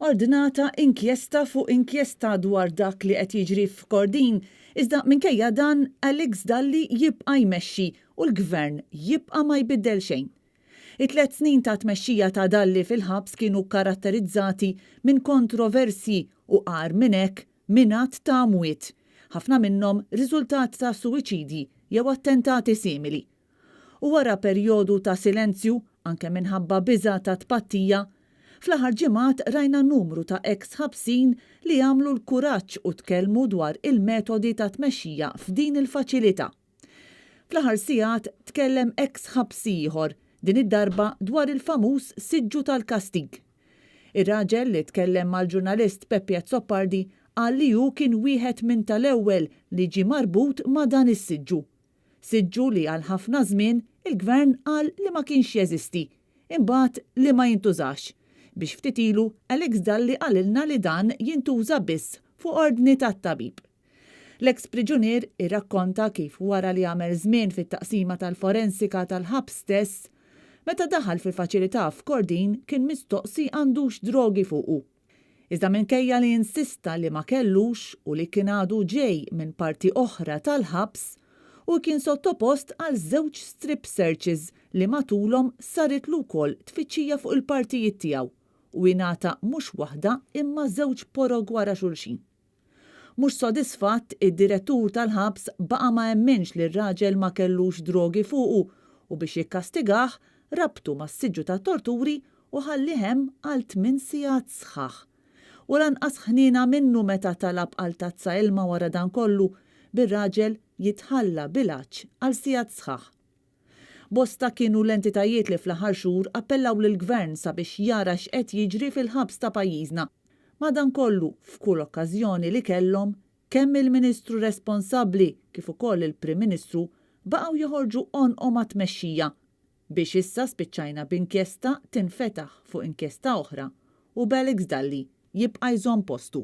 Ordinata inkjesta fuq inkjesta dwar dak li qed jiġri f'Kordin, iżda minkejja dan Alex Dalli jibqa' jmexxi u l-gvern jibqa' ma jbiddel xejn. It-3 snin ta' tmexxija ta' Dalli fil-ħabs kienu karatterizzati minn kontroversji u qar minn hekk minat ta' amwiet, ħafna minnhom riżultat ta' suwiċidji jew attentati simili. U wara perjodu ta' silenzju, anke minħabba biża' ta' tpattija, fl-aħħar ġimgħat rajna numru ta' ex-ħabsin li għamlu l-kuraġġ u tkellmu dwar il-metodi ta' tmexxija f'din il-faċilità. Fl-aħħar sigħat tkellem ex-ħabsi ieħor, din id-darba dwar il-famuż siġġu tal-kastig. Ir-raġel li tkellem mal-ġurnalist Peppe Azzopardi qal li hu kien wieħed minn tal-ewwel li ġie marbut ma' dan is-siġġu. Siġġu li għal ħafna żmien il-gvern qal li ma kienx jeżisti, imbagħad li ma jintużax. Biex ftit ilu Alex Dalli qalilna li dan jintuża biss fuq ordni tat-tabib. L-eks priġunier irrakkonta kif wara li għamel żmien fit-taqsima tal-forensika tal-ħabs stess, meta daħal fil-faċilità f'Kordin kien mistoqsi għandux drogi fuqu. Iżda minkejja li insista li ma kellux u li kien għadu ġej minn parti oħra tal-ħabs u kien sottopost għal 2 strip searches li matulhom saritlu wkoll tfittxija fuq il-partijiet tiegħu u jingħata mhux waħda imma 2 porog wara xulxin. Mhux sodisfatt, id-direttur tal-ħabs baqa' ma jemminx li r-raġel ma kellux drogi fuqu u biex jikkastigah rabtu mas-siġġu tat-torturi u ħallih hemm għal 8 sigħat sħaħ. U lanqas ħniena minnu meta talab għal tazza ilma wara dan kollu bir-raġel jitħalla bilanċ għal sigħat sħaħ. Bosta kienu l-entitajiet li fl-aħħar xhur appellaw lill-gvern sabiex jara x'qed jiġri fil-ħabs ta' pajjiżna. Madankollu f'kull okkażjoni li kellhom kemm il-Ministru responsabbli kif ukoll il-Prim Ministru baqgħu joħorġu onqom għat-tmexxija biex issa spiċċajna b'inkjesta tinfetaħ fuq inkjesta oħra u b'Alex Dalli jibqa' jżomm postu.